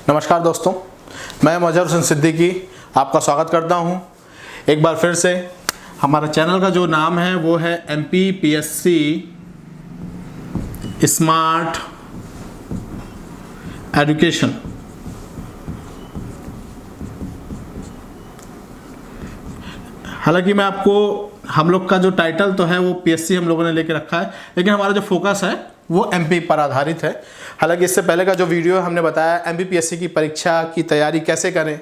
नमस्कार दोस्तों, मैं मजहर हुसैन सिद्दीकी आपका स्वागत करता हूं। एक बार फिर से हमारा चैनल का जो नाम है वो है MPPSC स्मार्ट एजुकेशन। हालांकि मैं आपको हम लोग का जो टाइटल तो है वो PSC हम लोगों ने लेके रखा है, लेकिन हमारा जो फोकस है वो MP पर आधारित है। हालांकि इससे पहले का जो वीडियो हमने बताया MPPSC की परीक्षा की तैयारी कैसे करें,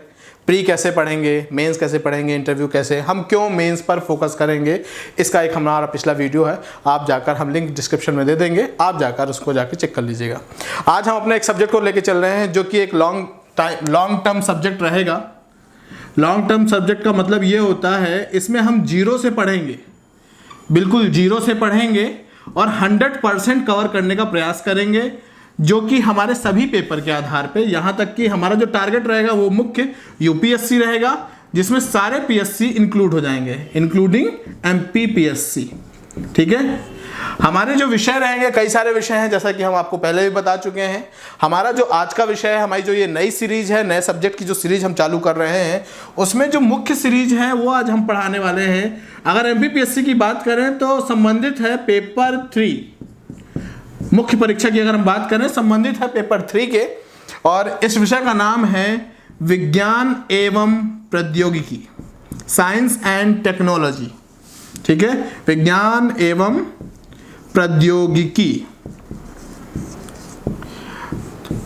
प्री कैसे पढ़ेंगे, मेंस कैसे पढ़ेंगे, इंटरव्यू कैसे, हम क्यों मेंस पर फोकस करेंगे, इसका एक हमारा पिछला वीडियो है। आप जाकर, हम लिंक डिस्क्रिप्शन में दे देंगे, आप जाकर उसको जाकर चेक कर लीजिएगा। आज हम अपने एक सब्जेक्ट को लेके चल रहे हैं जो कि एक लॉन्ग टर्म सब्जेक्ट रहेगा। लॉन्ग टर्म सब्जेक्ट का मतलब ये होता है इसमें हम जीरो से पढ़ेंगे, बिल्कुल जीरो से पढ़ेंगे और 100% कवर करने का प्रयास करेंगे, जो कि हमारे सभी पेपर के आधार पे, यहाँ तक कि हमारा जो टारगेट रहेगा वो मुख्य UPSC रहेगा, जिसमें सारे PSC इंक्लूड हो जाएंगे, इंक्लूडिंग MPPSC। ठीक है, हमारे जो विषय रहेंगे, कई सारे विषय हैं, जैसा कि हम आपको पहले भी बता चुके हैं। हमारा जो आज का विषय है, हमारी जो ये नई सीरीज है, नए सब्जेक्ट की जो सीरीज हम चालू कर रहे हैं, उसमें जो मुख्य सीरीज है वो आज हम पढ़ाने वाले हैं। अगर MPPSC की बात करें तो संबंधित है पेपर 3, मुख्य परीक्षा की अगर हम बात करें संबंधित है पेपर 3 के, और इस विषय का नाम है विज्ञान एवं प्रौद्योगिकी, साइंस एंड टेक्नोलॉजी। ठीक है, विज्ञान एवं प्रौद्योगिकी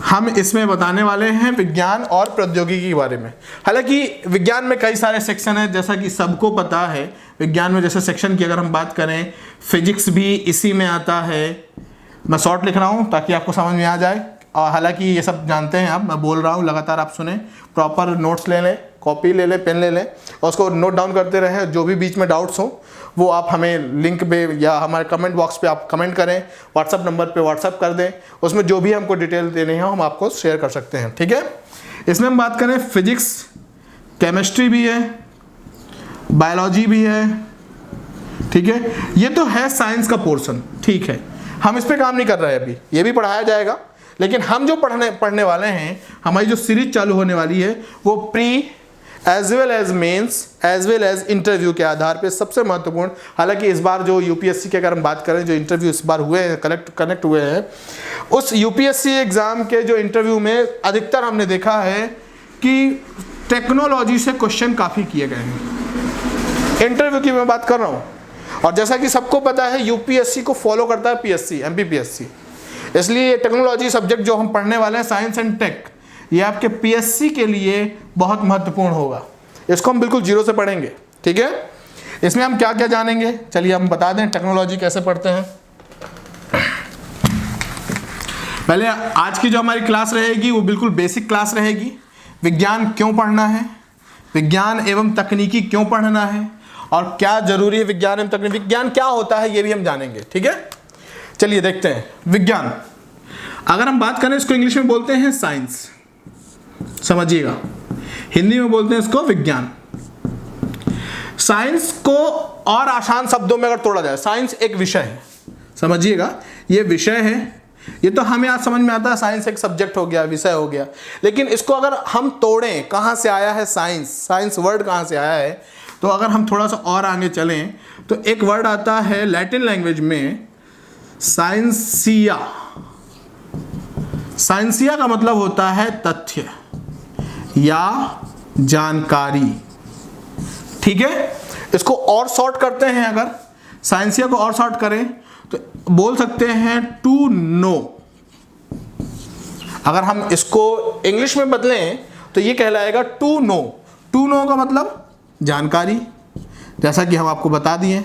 हम इसमें बताने वाले हैं, विज्ञान और प्रौद्योगिकी के बारे में। हालांकि विज्ञान में कई सारे सेक्शन हैं, जैसा कि सबको पता है। विज्ञान में जैसे सेक्शन की अगर हम बात करें, फिजिक्स भी इसी में आता है। मैं शॉर्ट लिख रहा हूँ ताकि आपको समझ में आ जाए, और हालांकि ये सब जानते हैं आप, मैं बोल रहा हूँ, लगातार आप सुने, प्रॉपर नोट्स ले लें, कॉपी ले लें, पेन ले लें और उसको नोट डाउन करते रहें। जो भी बीच में डाउट्स हों वो आप हमें लिंक पे या हमारे कमेंट बॉक्स पे आप कमेंट करें, व्हाट्सअप नंबर पे व्हाट्सअप कर दें, उसमें जो भी हमको डिटेल देनी हो हम आपको शेयर कर सकते हैं। ठीक है, इसमें हम बात करें फिजिक्स, केमिस्ट्री भी है, बायोलॉजी भी है। ठीक है, ये तो है साइंस का पोर्शन। ठीक है, हम इस पर काम नहीं कर रहे हैं अभी, ये भी पढ़ाया जाएगा, लेकिन हम जो पढ़ने वाले हैं, हमारी जो सीरीज चालू होने वाली है वो pre as well as mains as well as interview के आधार पे सबसे महत्वपूर्ण। हालांकि इस बार जो UPSC की अगर हम बात करें, जो इंटरव्यू इस बार हुए हैं, कनेक्ट हुए हैं, उस UPSC एग्जाम के जो इंटरव्यू में अधिकतर हमने देखा है कि टेक्नोलॉजी से क्वेश्चन काफ़ी किए गए हैं। इंटरव्यू की मैं बात कर रहा हूँ, और जैसा कि सबको पता है UPSC को फॉलो करता है PSC, MPPSC, इसलिए ये टेक्नोलॉजी सब्जेक्ट जो हम पढ़ने वाले हैं, साइंस एंड टेक, ये आपके PSC के लिए बहुत महत्वपूर्ण होगा। इसको हम बिल्कुल जीरो से पढ़ेंगे। ठीक है, इसमें हम क्या क्या जानेंगे, चलिए हम बता दें टेक्नोलॉजी कैसे पढ़ते हैं। पहले आज की जो हमारी क्लास रहेगी वो बिल्कुल बेसिक क्लास रहेगी। विज्ञान क्यों पढ़ना है, विज्ञान एवं तकनीकी क्यों पढ़ना है, और क्या जरूरी है विज्ञान एवं तकनीकी, विज्ञान क्या होता है ये भी हम जानेंगे। ठीक है, चलिए देखते हैं। विज्ञान, अगर हम बात करें, इसको इंग्लिश में बोलते हैं साइंस, समझिएगा, हिंदी में बोलते हैं इसको विज्ञान। साइंस को और आसान शब्दों में अगर तोड़ा जाए, साइंस एक विषय है, समझिएगा, ये विषय है। ये तो हमें आज समझ में आता है, साइंस एक सब्जेक्ट हो गया, विषय हो गया, लेकिन इसको अगर हम तोड़ें, कहाँ से आया है साइंस वर्ड कहाँ से आया है, तो अगर हम थोड़ा सा और आगे चलें तो एक वर्ड आता है लैटिन लैंग्वेज में साइंसिया। साइंसिया का मतलब होता है तथ्य या जानकारी। ठीक है, इसको और शॉर्ट करते हैं, अगर साइंसिया को और शॉर्ट करें तो बोल सकते हैं टू नो। अगर हम इसको इंग्लिश में बदलें तो ये कहलाएगा टू नो। टू नो का मतलब जानकारी, जैसा कि हम आपको बता दिए।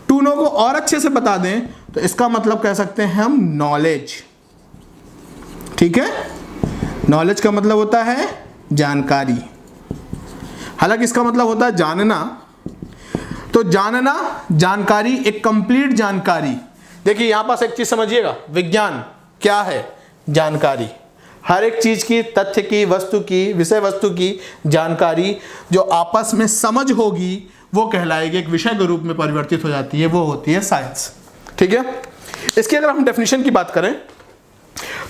टू नो को और अच्छे से बता दें तो इसका मतलब कह सकते हैं हम नॉलेज। ठीक है, नॉलेज का मतलब होता है जानकारी, हालांकि इसका मतलब होता है जानना। तो जानना, जानकारी, एक कंप्लीट जानकारी। देखिए यहां पास एक चीज समझिएगा, विज्ञान क्या है, जानकारी, हर एक चीज की, तथ्य की, वस्तु की, विषय वस्तु की जानकारी जो आपस में समझ होगी वो कहलाएगी, एक विषय के रूप में परिवर्तित हो जाती है, वो होती है साइंस। ठीक है, इसकी अगर हम डेफिनेशन की बात करें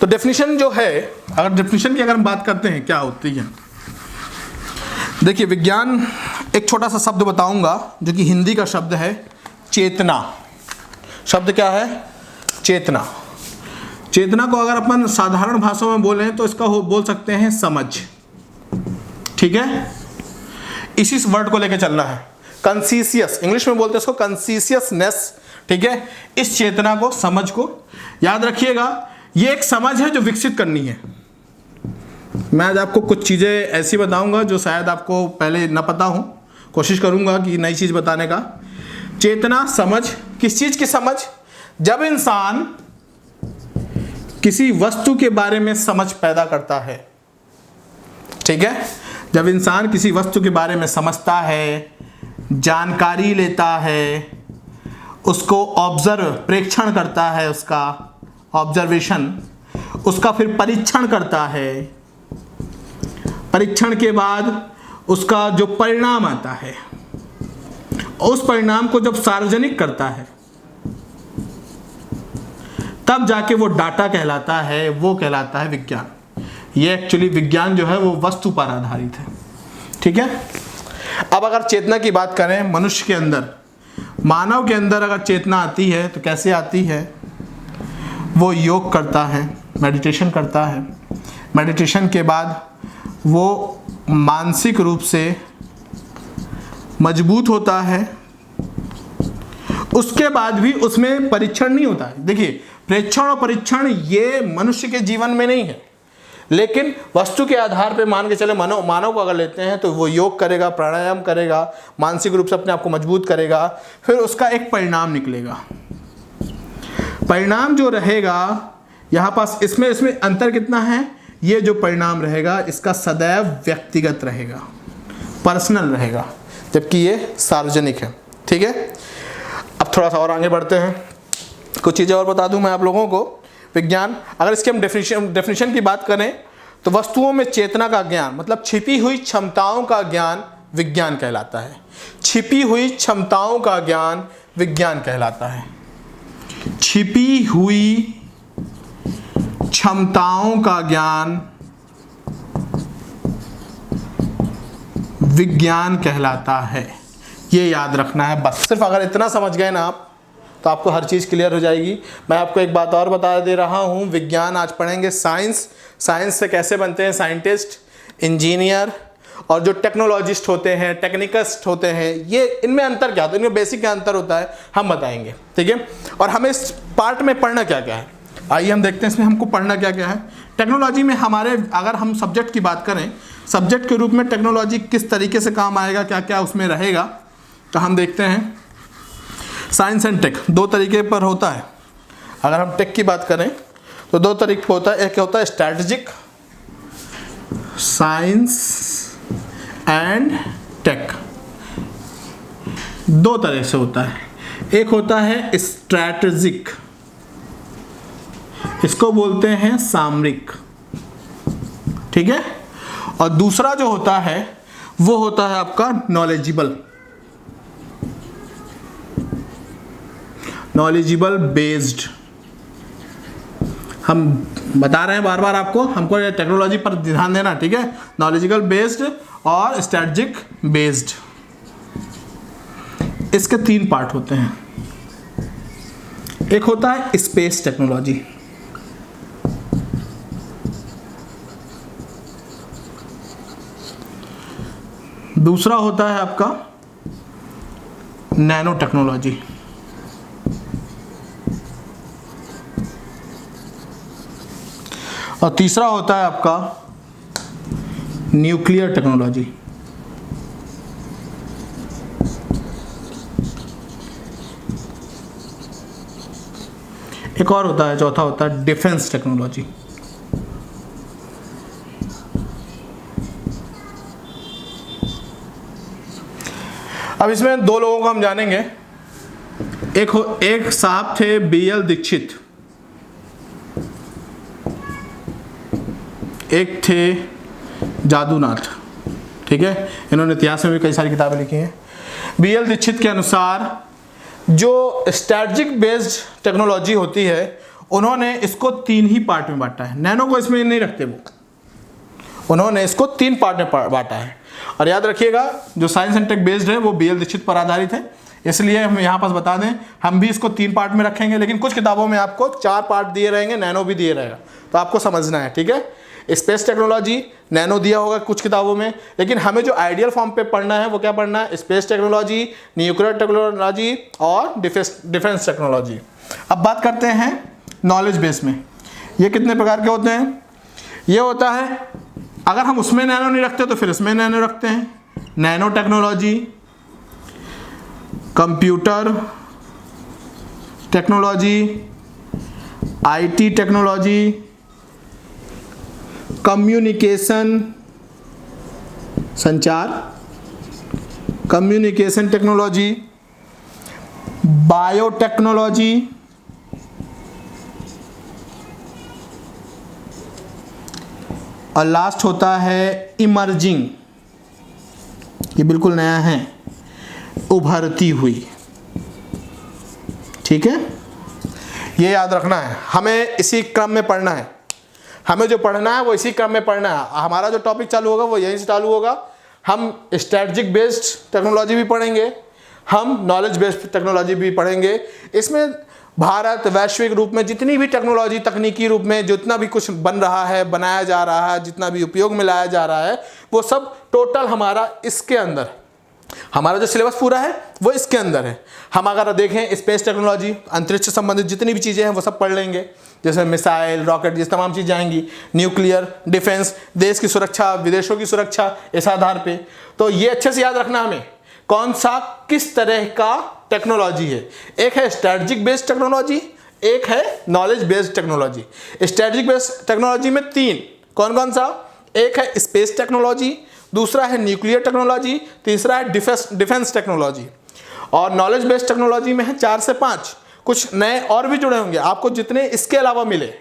तो डेफिनेशन जो है, अगर डेफिनेशन की अगर हम बात करते हैं क्या होती है, देखिए विज्ञान, एक छोटा सा शब्द बताऊंगा जो कि हिंदी का शब्द है चेतना। शब्द क्या है? चेतना। चेतना को अगर अपन साधारण भाषा में बोलें तो इसका बोल सकते हैं समझ। ठीक है, इसी वर्ड को लेकर चलना है। कॉन्शियस, इंग्लिश में बोलते हैं इसको कॉन्शियसनेस। ठीक है, इस चेतना को, समझ को याद रखिएगा, ये एक समझ है जो विकसित करनी है। मैं आज आपको कुछ चीज़ें ऐसी बताऊंगा जो शायद आपको पहले न पता हो, कोशिश करूंगा कि नई चीज़ बताने का। चेतना, समझ, किस चीज़ की समझ? जब इंसान किसी वस्तु के बारे में समझ पैदा करता है। ठीक है, जब इंसान किसी वस्तु के बारे में समझता है, जानकारी लेता है, उसको ऑब्जर्व, प्रेक्षण करता है, उसका ऑब्जर्वेशन, उसका फिर परीक्षण करता है, परीक्षण के बाद उसका जो परिणाम आता है, उस परिणाम को जब सार्वजनिक करता है, तब जाके वो डाटा कहलाता है, वो कहलाता है विज्ञान। ये एक्चुअली विज्ञान जो है वो वस्तु पर आधारित है। ठीक है, अब अगर चेतना की बात करें, मनुष्य के अंदर, मानव के अंदर अगर चेतना आती है तो कैसे आती है? वो योग करता है, मेडिटेशन करता है, मेडिटेशन के बाद वो मानसिक रूप से मजबूत होता है, उसके बाद भी उसमें परीक्षण नहीं होता है। देखिए, प्रेक्षण और परीक्षण ये मनुष्य के जीवन में नहीं है, लेकिन वस्तु के आधार पे मान के चले, मानव को अगर लेते हैं तो वो योग करेगा, प्राणायाम करेगा, मानसिक रूप से अपने आप को मजबूत करेगा, फिर उसका एक परिणाम निकलेगा। परिणाम जो रहेगा यहाँ पास, इसमें अंतर कितना है? ये जो परिणाम रहेगा इसका सदैव व्यक्तिगत रहेगा, पर्सनल रहेगा, जबकि ये सार्वजनिक है। ठीक है, अब थोड़ा सा और आगे बढ़ते हैं, कुछ चीज़ें और बता दूं मैं आप लोगों को। विज्ञान, अगर इसके हम डेफिनेशन की बात करें तो वस्तुओं में चेतना का ज्ञान, मतलब छिपी हुई क्षमताओं का ज्ञान विज्ञान कहलाता है। छिपी हुई क्षमताओं का ज्ञान विज्ञान कहलाता है। छिपी हुई क्षमताओं का ज्ञान विज्ञान कहलाता है। ये याद रखना है बस। सिर्फ अगर इतना समझ गए ना आप, तो आपको हर चीज़ क्लियर हो जाएगी। मैं आपको एक बात और बता दे रहा हूँ, विज्ञान आज पढ़ेंगे साइंस। साइंस से कैसे बनते हैं साइंटिस्ट, इंजीनियर, और जो टेक्नोलॉजिस्ट होते हैं, टेक्निकस्ट होते हैं, ये इनमें अंतर क्या होता है, इनमें बेसिक क्या अंतर होता है हम बताएंगे। ठीक है, और हमें इस पार्ट में पढ़ना क्या क्या है, आइए हम देखते हैं इसमें हमको पढ़ना क्या क्या है। टेक्नोलॉजी में हमारे, अगर हम सब्जेक्ट की बात करें, सब्जेक्ट के रूप में टेक्नोलॉजी किस तरीके से काम आएगा, क्या क्या उसमें रहेगा, तो हम देखते हैं। साइंस एंड टेक दो तरीके पर होता है। अगर हम टेक की बात करें तो दो तरीके पर होता है। एक होता है स्ट्रैटेजिक, साइंस एंड टेक दो तरह से होता है। एक होता है स्ट्रैटेजिक, इसको बोलते हैं सामरिक। ठीक है, और दूसरा जो होता है वो होता है आपका नॉलेजिबल, नॉलेजिबल बेस्ड। हम बता रहे हैं बार बार आपको, हमको टेक्नोलॉजी पर ध्यान देना। ठीक है, नॉलेजिबल बेस्ड और स्ट्रैटेजिक बेस्ड, इसके तीन पार्ट होते हैं। एक होता है स्पेस टेक्नोलॉजी, दूसरा होता है आपका नैनो टेक्नोलॉजी, और तीसरा होता है आपका न्यूक्लियर टेक्नोलॉजी। एक और होता है, चौथा होता है डिफेंस टेक्नोलॉजी। अब इसमें दो लोगों को हम जानेंगे। एक साहब थे BL दीक्षित, एक थे जादूनाथ। ठीक है, इन्होंने इतिहास में भी कई सारी किताबें लिखी हैं। BL दीक्षित के अनुसार जो स्ट्रैटेजिक बेस्ड टेक्नोलॉजी होती है उन्होंने इसको 3 ही पार्ट में बांटा है, नैनो को इसमें नहीं रखते वो, उन्होंने इसको 3 पार्ट में बांटा है। और याद रखिएगा जो साइंस एंड टेक बेस्ड है वो BL दीक्षित पर आधारित है, इसलिए हम यहाँ पास बता दें हम भी इसको 3 पार्ट में रखेंगे, लेकिन कुछ किताबों में आपको 4 पार्ट दिए रहेंगे, नैनो भी दिए रहेगा, तो आपको समझना है, ठीक है। स्पेस टेक्नोलॉजी नैनो दिया होगा कुछ किताबों में, लेकिन हमें जो आइडियल फॉर्म पे पढ़ना है वो क्या पढ़ना है, स्पेस टेक्नोलॉजी, न्यूक्लियर टेक्नोलॉजी और डिफेंस टेक्नोलॉजी। अब बात करते हैं नॉलेज बेस में, ये कितने प्रकार के होते हैं। ये होता है अगर हम उसमें नैनो नहीं रखते तो फिर इसमें नैनो रखते हैं, nano technology, computer technology, IT technology, communication संचार, कम्युनिकेशन टेक्नोलॉजी, बायोटेक्नोलॉजी, और लास्ट होता है इमर्जिंग, ये बिल्कुल नया है, उभरती हुई, ठीक है। ये याद रखना है, हमें इसी क्रम में पढ़ना है, हमें जो पढ़ना है वो इसी क्रम में पढ़ना है। हमारा जो टॉपिक चालू होगा वो यहीं से चालू होगा। हम स्ट्रेटजिक बेस्ड टेक्नोलॉजी भी पढ़ेंगे, हम नॉलेज बेस्ड टेक्नोलॉजी भी पढ़ेंगे। इसमें भारत वैश्विक रूप में जितनी भी टेक्नोलॉजी तकनीकी रूप में जितना भी कुछ बन रहा है, बनाया जा रहा है, जितना भी उपयोग में लाया जा रहा है, वो सब टोटल हमारा इसके अंदर, हमारा जो सिलेबस पूरा है वो इसके अंदर है। हम अगर देखें स्पेस टेक्नोलॉजी, अंतरिक्ष से संबंधित जितनी भी चीज़ें हैं वो सब पढ़ लेंगे, जैसे मिसाइल, रॉकेट, जिस तमाम चीज़ें आएंगी, न्यूक्लियर, डिफेंस, देश की सुरक्षा, विदेशों की सुरक्षा, इस आधार पे। तो ये अच्छे से याद रखना हमें कौन सा किस तरह का टेक्नोलॉजी है। एक है स्ट्रेटजिक बेस्ड टेक्नोलॉजी, एक है knowledge based technology. Strategic based technology में 3, कौन कौन सा, एक है स्पेस टेक्नोलॉजी, दूसरा है न्यूक्लियर टेक्नोलॉजी, तीसरा है डिफेंस टेक्नोलॉजी। और नॉलेज बेस्ड टेक्नोलॉजी में है 4 से 5, कुछ नए और भी जुड़े होंगे आपको, जितने इसके अलावा मिले,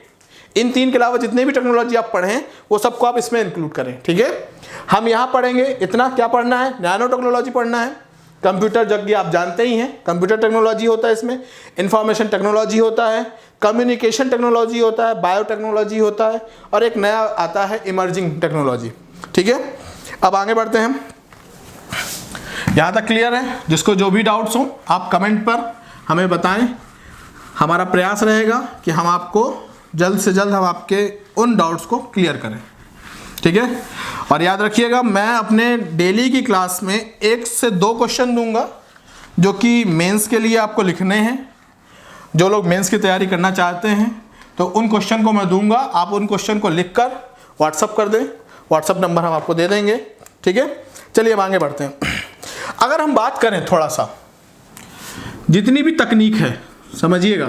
इन 3 के अलावा जितने भी टेक्नोलॉजी आप पढ़ें वो सबको आप इसमें इंक्लूड करें, ठीक है। हम यहाँ पढ़ेंगे इतना, क्या पढ़ना है, नैनो टेक्नोलॉजी पढ़ना है, कंप्यूटर जब कि आप जानते ही हैं कंप्यूटर टेक्नोलॉजी होता है, इसमें इंफॉर्मेशन टेक्नोलॉजी होता है, कम्युनिकेशन टेक्नोलॉजी होता है, बायोटेक्नोलॉजी होता है, और एक नया आता है इमर्जिंग टेक्नोलॉजी, ठीक है। अब आगे बढ़ते हैं, यहाँ तक क्लियर है। जिसको जो भी डाउट्स हो आप कमेंट पर हमें बताएं, हमारा प्रयास रहेगा कि हम आपको जल्द से जल्द हम आपके उन डाउट्स को क्लियर करें, ठीक है। और याद रखिएगा मैं अपने डेली की क्लास में 1 से 2 क्वेश्चन दूंगा जो कि मेंस के लिए आपको लिखने हैं। जो लोग मेंस की तैयारी करना चाहते हैं तो उन क्वेश्चन को मैं दूंगा, आप उन क्वेश्चन को लिखकर व्हाट्सअप कर दें, व्हाट्सअप नंबर हम आपको दे देंगे, ठीक है। चलिए अब आगे बढ़ते हैं। अगर हम बात करें थोड़ा सा, जितनी भी तकनीक है समझिएगा,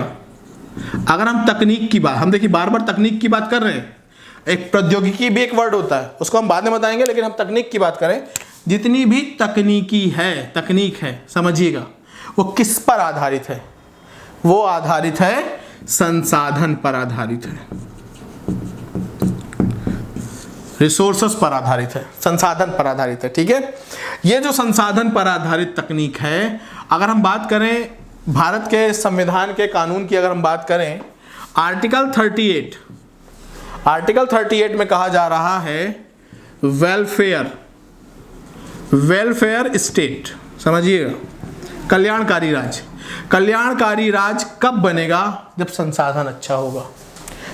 अगर हम तकनीक की बात, हम देखिए बार बार तकनीक की बात कर रहे हैं, एक प्रौद्योगिकी भी एक वर्ड होता है, उसको हम बाद में बताएंगे, लेकिन हम तकनीक की बात करें, जितनी भी तकनीक है समझिएगा, वो किस पर आधारित है, वो आधारित है संसाधन पर आधारित है, रिसोर्सेस पर आधारित है, संसाधन पर आधारित है, ठीक है। ये जो संसाधन पर आधारित तकनीक है, अगर हम बात करें भारत के संविधान के कानून की, अगर हम बात करें आर्टिकल 38 में कहा जा रहा है वेलफेयर स्टेट, समझिएगा, कल्याणकारी राज कब बनेगा, जब संसाधन अच्छा होगा।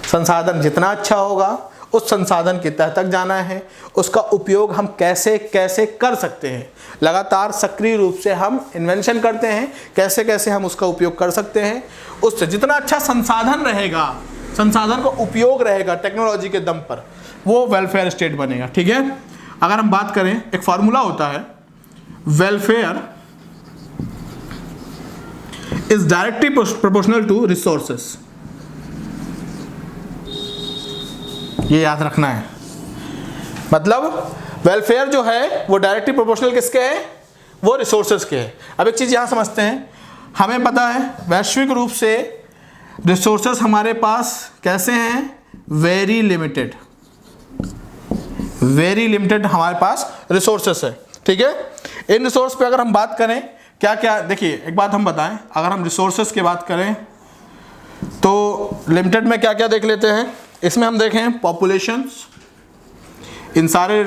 संसाधन जितना अच्छा होगा उस संसाधन के तह तक जाना है, उसका उपयोग हम कैसे कैसे कर सकते हैं, लगातार सक्रिय रूप से हम इन्वेंशन करते हैं, कैसे कैसे हम उसका उपयोग कर सकते हैं। उससे जितना अच्छा संसाधन रहेगा, संसाधन का उपयोग रहेगा टेक्नोलॉजी के दम पर, वो वेलफेयर स्टेट बनेगा, ठीक है। अगर हम बात करें, एक फॉर्मूला होता है, welfare is directly proportional to resources, ये याद रखना है। मतलब वेलफेयर जो है वो डायरेक्टली प्रोपोर्शनल किसके है, वो रिसोर्सेज के है। अब एक चीज़ यहाँ समझते हैं, हमें पता है वैश्विक रूप से रिसोर्सेज हमारे पास कैसे हैं, वेरी लिमिटेड हमारे पास रिसोर्सेज है, ठीक है। इन रिसोर्स पे अगर हम बात करें क्या क्या, देखिए एक बात हम बताएं, अगर हम रिसोर्सेज की बात करें तो लिमिटेड में क्या क्या देख लेते हैं। इसमें हम देखें पॉपुलेशंस, इन सारे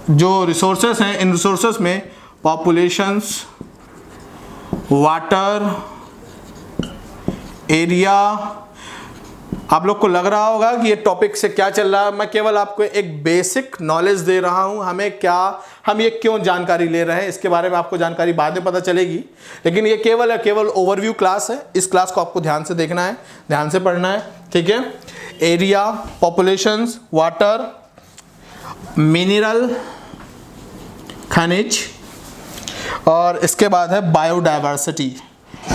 जो रिसोर्सेस हैं, इन रिसोर्सेस में पॉपुलेशंस, वाटर, एरिया। आप लोग को लग रहा होगा कि ये टॉपिक से क्या चल रहा है, मैं केवल आपको एक बेसिक नॉलेज दे रहा हूँ। हम ये क्यों जानकारी ले रहे हैं इसके बारे में आपको जानकारी बाद में पता चलेगी, लेकिन ये केवल ओवरव्यू क्लास है। इस क्लास को आपको ध्यान से देखना है, ध्यान से पढ़ना है, ठीक है। एरिया, पॉपुलेशंस, वाटर, मिनरल, खनिज, और इसके बाद है बायोडायवर्सिटी।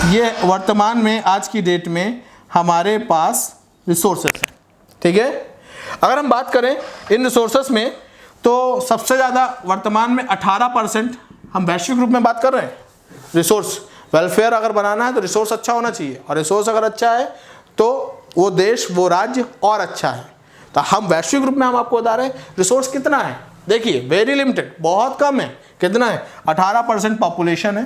ये वर्तमान में आज की डेट में हमारे पास रिसोर्सेस हैं, ठीक है। अगर हम बात करें इन रिसोर्सेस में, तो सबसे ज़्यादा वर्तमान में 18% हम वैश्विक रूप में बात कर रहे हैं। रिसोर्स वेलफेयर अगर बनाना है तो रिसोर्स अच्छा होना चाहिए, और रिसोर्स अगर अच्छा है तो वो देश, वो राज्य और अच्छा है। तो हम वैश्विक रूप में हम आपको बता रहे हैं रिसोर्स कितना है। देखिए वेरी लिमिटेड, बहुत कम है। कितना है? 18% पॉपुलेशन है।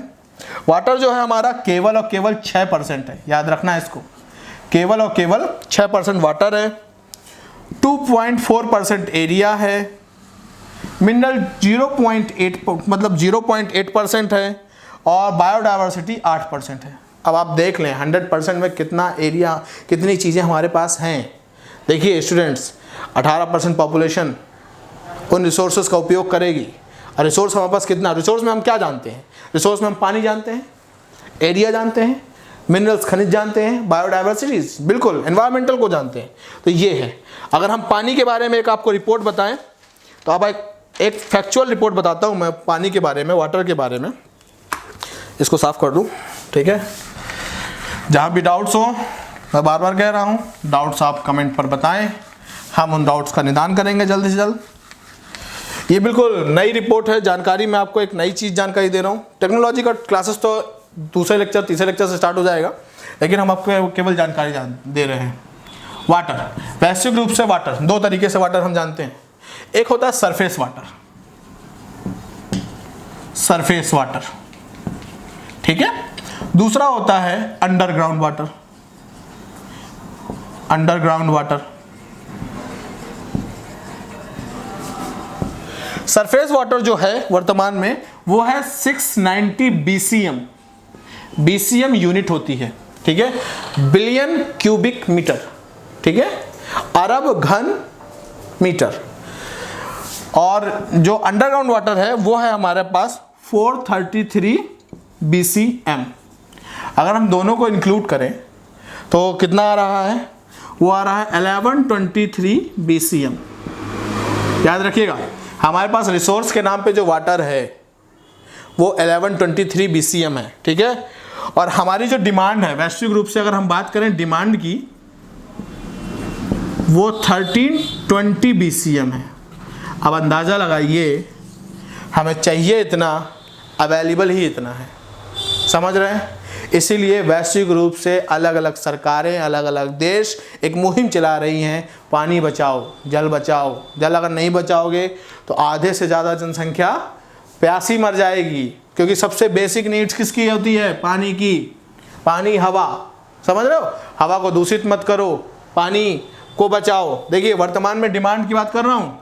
वाटर जो है हमारा केवल और केवल 6% है, याद रखना है इसको, केवल और केवल 6% वाटर है। 2.4% एरिया है। मिनरल 0.8% है, और बायोडायवर्सिटी 8% है। अब आप देख लें 100% में कितना एरिया, कितनी चीज़ें हमारे पास हैं। देखिए स्टूडेंट्स, 18% पॉपुलेशन उन रिसोर्सेज का उपयोग करेगी, और रिसोर्स हमारे पास कितना, रिसोर्स में हम क्या जानते हैं? रिसोर्स में हम पानी जानते हैं, एरिया जानते हैं, मिनरल्स खनिज जानते हैं, बायोडायवर्सिटीज बिल्कुल एनवायरमेंटल को जानते हैं। तो ये है। अगर हम पानी के बारे में एक आपको रिपोर्ट बताएं, तो आप एक फैक्चुअल रिपोर्ट बताता हूं मैं पानी के बारे में, वाटर के बारे में। इसको साफ कर दूं, ठीक है। जहां भी डाउट्स हो, मैं बार बार कह रहा हूं, डाउट्स आप कमेंट पर बताएं, हम उन डाउट्स का निदान करेंगे जल्द से जल्द। ये बिल्कुल नई रिपोर्ट है, जानकारी मैं आपको एक नई चीज़ जानकारी दे रहा हूँ। टेक्नोलॉजी का क्लासेस तो दूसरे लेक्चर, तीसरे लेक्चर से स्टार्ट हो जाएगा, लेकिन हम आपको केवल जानकारी दे रहे हैं। वाटर, वैश्विक रूप से वाटर, दो तरीके से वाटर हम जानते हैं। एक होता है सरफेस वाटर, सरफेस वाटर, ठीक है। दूसरा होता है underground water, underground water. Surface water जो है वर्तमान में वो है 690 BCM, BCM यूनिट होती है, ठीक है, बिलियन क्यूबिक मीटर, ठीक है, अरब घन मीटर। और जो अंडरग्राउंड वाटर है वो है हमारे पास 433 BCM। अगर हम दोनों को इंक्लूड करें तो कितना आ रहा है? वो आ रहा है 1123 BCM। याद रखिएगा, हमारे पास रिसोर्स के नाम पे जो वाटर है वो 1123 BCM है, ठीक है। और हमारी जो डिमांड है वैश्विक रूप से, अगर हम बात करें डिमांड की, वो 1320 BCM है। अब अंदाज़ा लगाइए, हमें चाहिए इतना, अवेलेबल ही इतना है, समझ रहे हैं। इसीलिए वैश्विक रूप से अलग अलग सरकारें, अलग अलग देश एक मुहिम चला रही हैं, पानी बचाओ, जल बचाओ। जल अगर नहीं बचाओगे तो आधे से ज़्यादा जनसंख्या प्यासी मर जाएगी, क्योंकि सबसे बेसिक नीड्स किसकी होती है? पानी की। पानी, हवा, समझ रहे हो, हवा को दूषित मत करो, पानी को बचाओ। देखिए वर्तमान में डिमांड की बात कर रहा हूँ,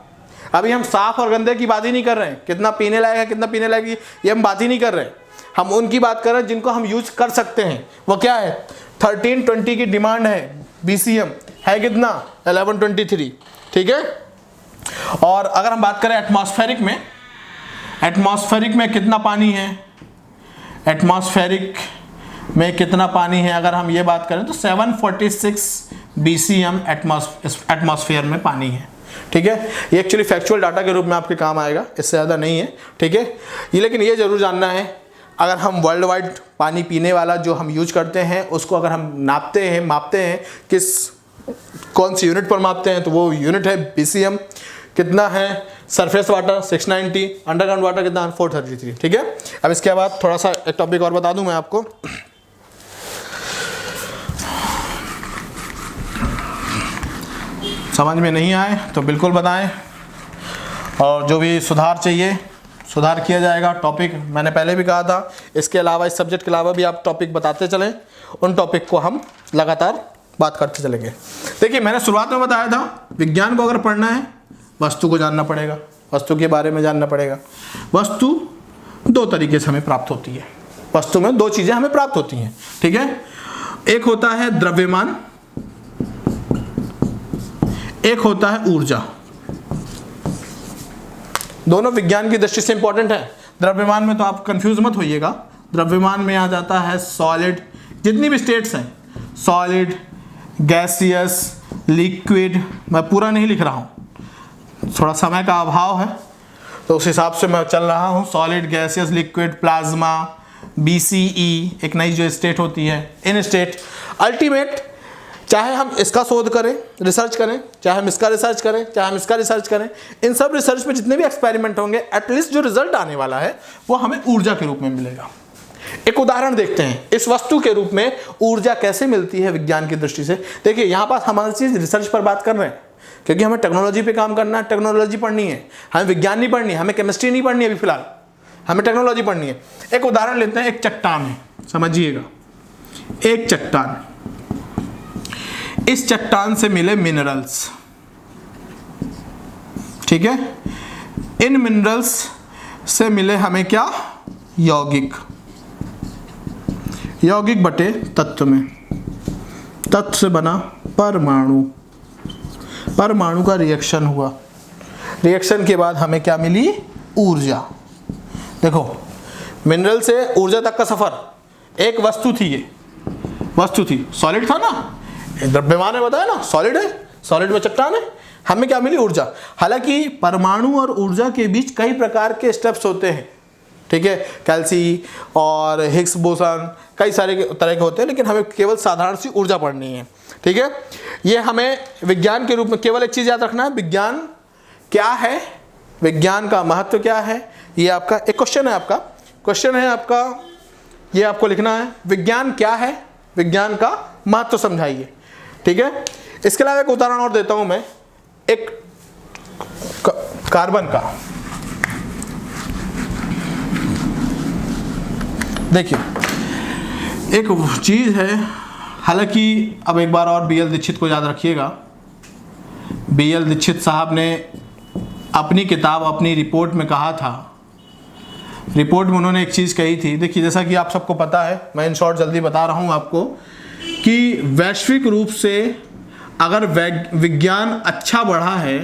अभी हम साफ और गंदे की बात ही नहीं कर रहे हैं, कितना पीने लायक है, कितना पीने लायक, ये हम बात ही नहीं कर रहे हैं। हम उनकी बात कर रहे हैं जिनको हम यूज कर सकते हैं। वो क्या है? 1320 की डिमांड है, BCM है कितना? 1123, ठीक है। और अगर हम बात करें एटमॉस्फेरिक में, एटमॉस्फेरिक में कितना पानी है? एटमॉस्फेरिक में कितना पानी है अगर हम ये बात करें तो 746 BCM एटमॉस्फेयर में पानी है, ठीक है। ये एक्चुअली फैक्चुअल डाटा के रूप में आपके काम आएगा, इससे ज़्यादा नहीं है, ठीक है। ये लेकिन ये ज़रूर जानना है, अगर हम वर्ल्ड वाइड पानी पीने वाला जो हम यूज करते हैं उसको अगर हम नापते हैं, मापते हैं, कौन सी यूनिट पर मापते हैं, तो वो यूनिट है BCM। कितना है? सरफेस वाटर 690, अंडरग्राउंड वाटर कितना है? 433, ठीक है। अब इसके बाद थोड़ा सा एक टॉपिक और बता दूं मैं आपको। समझ में नहीं आए तो बिल्कुल बताएं, और जो भी सुधार चाहिए सुधार किया जाएगा। टॉपिक मैंने पहले भी कहा था, इसके अलावा, इस सब्जेक्ट के अलावा भी आप टॉपिक बताते चलें, उन टॉपिक को हम लगातार बात करते चलेंगे। देखिए मैंने शुरुआत में बताया था विज्ञान को अगर पढ़ना है वस्तु को जानना पड़ेगा, वस्तु के बारे में जानना पड़ेगा। वस्तु दो तरीके से हमें प्राप्त होती है, वस्तु में दो चीजें हमें प्राप्त होती हैं, ठीक है। एक होता है द्रव्यमान, एक होता है ऊर्जा। दोनों विज्ञान की दृष्टि से इंपॉर्टेंट है। द्रव्यमान में तो आप कंफ्यूज मत होइएगा, द्रव्यमान में आ जाता है सॉलिड, जितनी भी स्टेट्स हैं, सॉलिड, गैसियस, लिक्विड। मैं पूरा नहीं लिख रहा हूं, थोड़ा समय का अभाव है तो उस हिसाब से मैं चल रहा हूं। Solid, gaseous, liquid, plasma, BCE एक नई जो स्टेट होती है, इन स्टेट अल्टीमेट, चाहे हम इसका शोध करें, रिसर्च करें, चाहे हम इसका रिसर्च करें, चाहे हम इसका रिसर्च करें, इन सब रिसर्च में जितने भी एक्सपेरिमेंट होंगे एटलीस्ट जो रिजल्ट आने वाला है वो हमें ऊर्जा के रूप में मिलेगा। एक उदाहरण देखते हैं इस वस्तु के रूप में ऊर्जा कैसे मिलती है विज्ञान की दृष्टि से। देखिए यहाँ पास हमारी चीज रिसर्च पर बात कर रहे हैं क्योंकि हमें टेक्नोलॉजी पे काम करना है, टेक्नोलॉजी पढ़नी है, हमें विज्ञान नहीं पढ़नी है, हमें केमिस्ट्री नहीं पढ़नी है अभी फिलहाल, हमें टेक्नोलॉजी पढ़नी है। एक उदाहरण लेते हैं, एक चट्टान है, समझिएगा, एक चट्टान, इस चट्टान से मिले मिनरल्स, ठीक है। इन मिनरल्स से मिले हमें क्या, यौगिक, यौगिक बटे तत्व में, तत्व से बना परमाणु, परमाणु का रिएक्शन हुआ, रिएक्शन के बाद हमें क्या मिली, ऊर्जा। देखो मिनरल से ऊर्जा तक का सफर, एक वस्तु थी, ये वस्तु थी, सॉलिड था ना, द्रव्यमान ने बताया ना, सॉलिड है, सॉलिड में चट्टान है, हमें क्या मिली, ऊर्जा। हालांकि परमाणु और ऊर्जा के बीच कई प्रकार के स्टेप्स होते हैं, ठीक है, कैल्सी और हिग्स बोसन, कई सारे तरह के होते हैं, लेकिन हमें केवल साधारण सी ऊर्जा पढ़नी है, ठीक है। ये हमें विज्ञान के रूप में केवल एक चीज याद रखना है, विज्ञान क्या है, विज्ञान का महत्व क्या है। ये आपका एक क्वेश्चन है, आपका क्वेश्चन है आपका, ये आपको लिखना है, विज्ञान क्या है, विज्ञान का महत्व समझाइए, ठीक है। इसके अलावा एक उदाहरण और देता हूं मैं, एक कार्बन का, देखिए एक चीज है, हालांकि अब एक बार और BL दीक्षित को याद रखिएगा। BL दीक्षित साहब ने अपनी किताब, अपनी रिपोर्ट में कहा था, रिपोर्ट में उन्होंने एक चीज़ कही थी। देखिए जैसा कि आप सबको पता है, मैं इन शॉर्ट जल्दी बता रहा हूँ आपको, कि वैश्विक रूप से अगर विज्ञान अच्छा बढ़ा है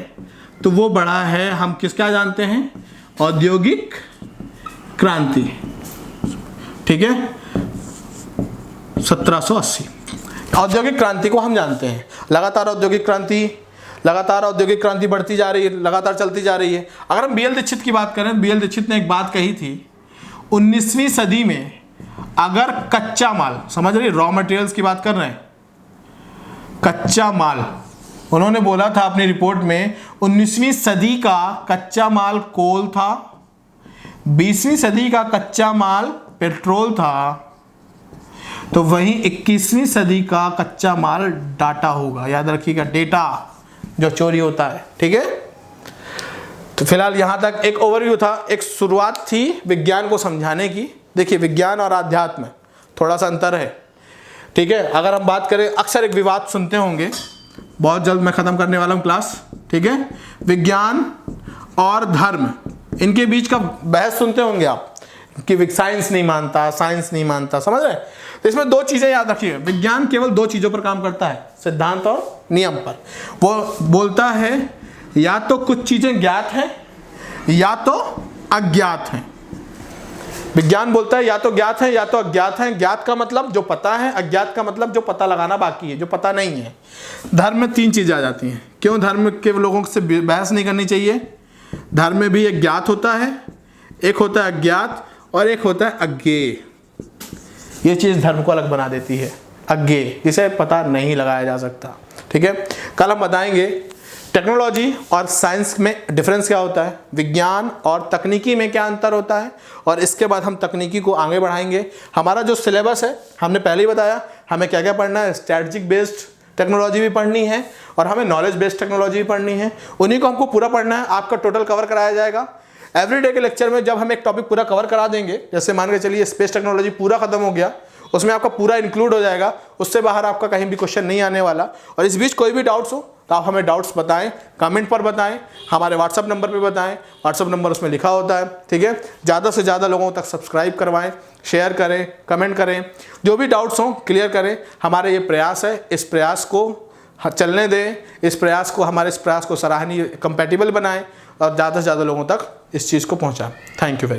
तो वो बढ़ा है, हम किसका जानते हैं, औद्योगिक क्रांति, ठीक है, 1780 औद्योगिक क्रांति को हम जानते हैं। लगातार औद्योगिक क्रांति बढ़ती जा रही है, लगातार चलती जा रही है। अगर हम BL दीक्षित की बात करें, BL दीक्षित ने एक बात कही थी, 19वीं सदी में अगर कच्चा माल, समझ रही, रॉ मटेरियल्स की बात कर रहे हैं, कच्चा माल, उन्होंने बोला था अपनी रिपोर्ट में, 19वीं सदी का कच्चा माल कोल था, 20वीं सदी का कच्चा माल पेट्रोल था, तो वहीं 21वीं सदी का कच्चा माल डाटा होगा। याद रखिएगा, डेटा जो चोरी होता है, ठीक है। तो फिलहाल यहां तक एक ओवरव्यू था, एक शुरुआत थी विज्ञान को समझाने की। देखिए विज्ञान और आध्यात्म थोड़ा सा अंतर है, ठीक है। अगर हम बात करें, अक्सर एक विवाद सुनते होंगे, बहुत जल्द मैं खत्म करने वाला हूं क्लास, ठीक है, विज्ञान और धर्म, इनके बीच का बहस सुनते होंगे आप कि साइंस नहीं मानता, साइंस नहीं मानता, समझ रहे हैं। तो इसमें दो चीजें याद रखिए, विज्ञान केवल दो चीजों पर काम करता है, सिद्धांत और नियम पर। वो बोलता है या तो कुछ चीजें ज्ञात हैं या तो अज्ञात हैं। विज्ञान बोलता है या तो ज्ञात है या तो अज्ञात है। ज्ञात का मतलब जो पता है, अज्ञात का मतलब जो पता लगाना बाकी है, जो पता नहीं है। धर्म में तीन चीजें आ जाती हैं। क्यों धर्म के लोगों से बहस नहीं करनी चाहिए? धर्म में भी एक ज्ञात होता है, एक होता है अज्ञात और एक होता है अज्ञेय। ये चीज धर्म को अलग बना देती है, अज्ञेय, जिसे पता नहीं लगाया जा सकता। ठीक है, कल हम बताएंगे टेक्नोलॉजी और साइंस में डिफरेंस क्या होता है, विज्ञान और तकनीकी में क्या अंतर होता है, और इसके बाद हम तकनीकी को आगे बढ़ाएंगे। हमारा जो सिलेबस है, हमने पहले ही बताया हमें क्या क्या पढ़ना है। स्ट्रैटेजिक बेस्ड टेक्नोलॉजी भी पढ़नी है और हमें नॉलेज बेस्ड टेक्नोलॉजी भी पढ़नी है। उन्हीं को हमको पूरा पढ़ना है। आपका टोटल कवर कराया जाएगा। एवरीडे के लेक्चर में जब हम एक टॉपिक पूरा कवर करा देंगे, जैसे मान के चलिए स्पेस टेक्नोलॉजी पूरा खत्म हो गया, उसमें आपका पूरा इंक्लूड हो जाएगा, उससे बाहर आपका कहीं भी क्वेश्चन नहीं आने वाला। और इस बीच कोई भी डाउट्स हो तो आप हमें डाउट्स बताएं, कमेंट पर बताएं, हमारे व्हाट्सअप नंबर पे बताएं, व्हाट्सअप नंबर उसमें लिखा होता है, ठीक है। ज़्यादा से ज़्यादा लोगों तक सब्सक्राइब करवाएं, शेयर करें, कमेंट करें, जो भी डाउट्स हों क्लियर करें। हमारे ये प्रयास है, इस प्रयास को चलने दें, इस प्रयास को सराहनीय, कंपैटिबल बनाएं और ज़्यादा से ज़्यादा लोगों तक इस चीज़ को पहुँचाएं। Thank you.